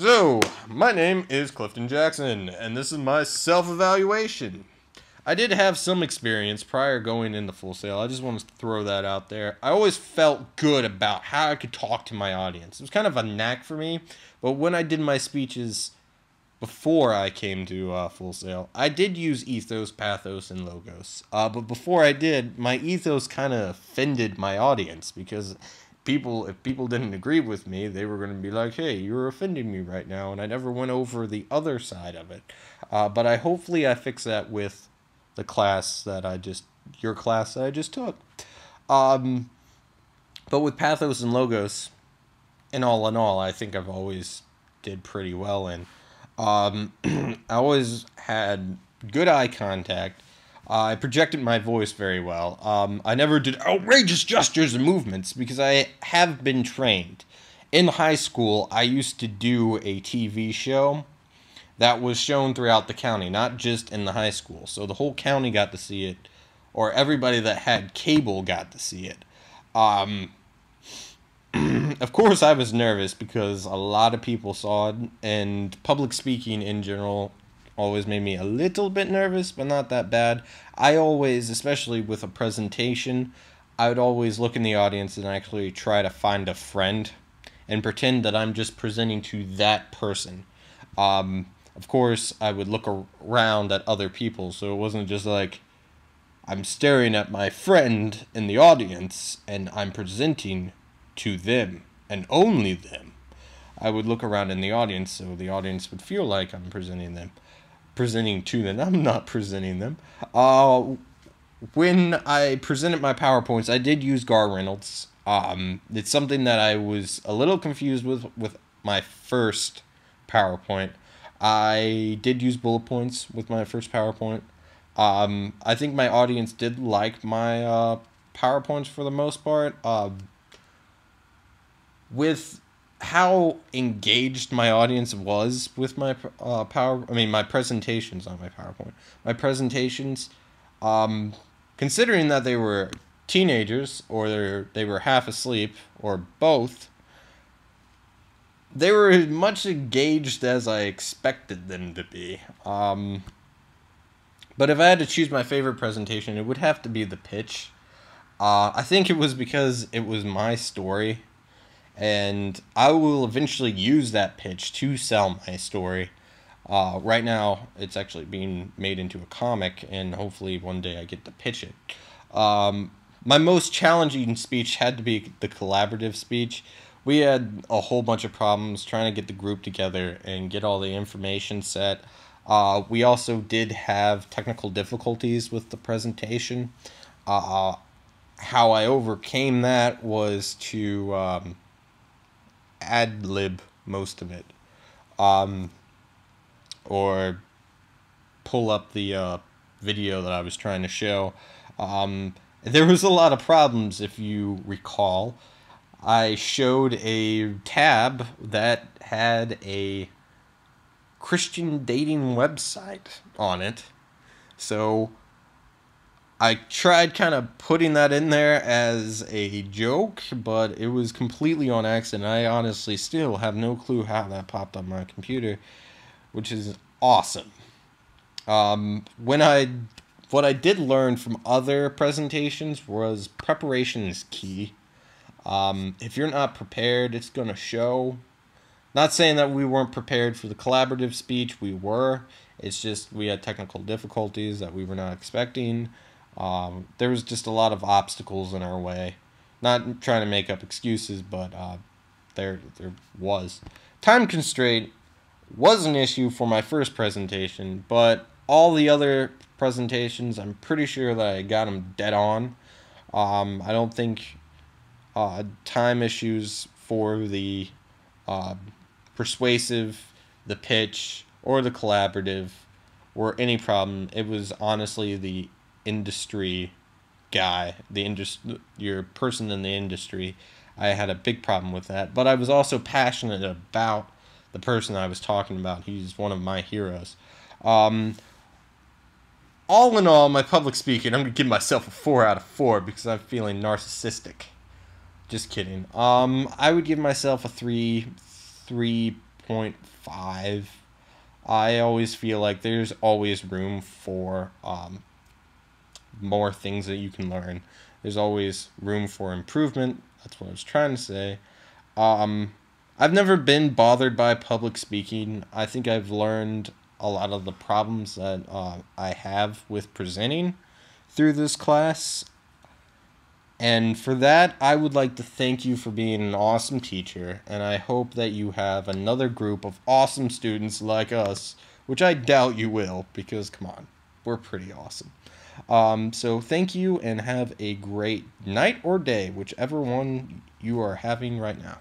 So, my name is Clifton Jackson, and this is my self-evaluation. I did have some experience prior going into Full Sail. I just want to throw that out there. I always felt good about how I could talk to my audience. It was kind of a knack for me, but when I did my speeches before I came to Full Sail, I did use ethos, pathos, and logos. But before I did, my ethos kind of offended my audience because if people didn't agree with me, they were going to be like, hey, you're offending me right now, and I never went over the other side of it. But hopefully I fix that with the your class that I just took. But with pathos and logos, in all, I think I've always did pretty well in. I always had good eye contact. I projected my voice very well. I never did outrageous gestures and movements because I have been trained. In high school, I used to do a TV show that was shown throughout the county, not just in the high school. So the whole county got to see it, or everybody that had cable got to see it. Of course, I was nervous because a lot of people saw it, and public speaking in general always made me a little bit nervous, but not that bad. I always, especially with a presentation, I would always look in the audience and actually try to find a friend and pretend that I'm just presenting to that person. Of course, I would look around at other people, so it wasn't just like I'm staring at my friend in the audience and I'm presenting to them and only them. I would look around in the audience so the audience would feel like I'm presenting to them. I'm not presenting them. When I presented my PowerPoints, I did use Gar Reynolds. It's something that I was a little confused with my first PowerPoint. I did use bullet points with my first PowerPoint. I think my audience did like my PowerPoints for the most part. With how engaged my audience was with my my presentations, not my PowerPoint. My presentations, considering that they were teenagers or they were half asleep or both, they were as much engaged as I expected them to be. But if I had to choose my favorite presentation, it would have to be the pitch. I think it was because it was my story, and I will eventually use that pitch to sell my story. Right now, it's actually being made into a comic, and hopefully one day I get to pitch it. My most challenging speech had to be the collaborative speech. We had a whole bunch of problems trying to get the group together and get all the information set. We also did have technical difficulties with the presentation. How I overcame that was to ad-lib most of it. Or pull up the video that I was trying to show. There was a lot of problems, if you recall. I showed a tab that had a Christian dating website on it. So I tried kind of putting that in there as a joke, but it was completely on accident. I honestly still have no clue how that popped on my computer, which is awesome. What I did learn from other presentations was preparation is key. If you're not prepared, it's going to show. Not saying that we weren't prepared for the collaborative speech. We were. It's just we had technical difficulties that we were not expecting. There was just a lot of obstacles in our way. Not trying to make up excuses, but there was. Time constraint was an issue for my first presentation, but all the other presentations, I'm pretty sure that I got them dead on. I don't think time issues for the persuasive, the pitch, or the collaborative were any problem. It was honestly the industry guy, your person in the industry. I had a big problem with that, but I was also passionate about the person I was talking about. He's one of my heroes. All in all, my public speaking, I'm going to give myself a 4 out of 4 because I'm feeling narcissistic. Just kidding. I would give myself a 3.5 3.5. I always feel like there's always room for more things that you can learn. There's always room for improvement. That's what I was trying to say. I've never been bothered by public speaking. I think I've learned a lot of the problems that I have with presenting through this class. And for that, I would like to thank you for being an awesome teacher, and I hope that you have another group of awesome students like us, which I doubt you will, because come on, we're pretty awesome. So thank you, and have a great night or day, whichever one you are having right now.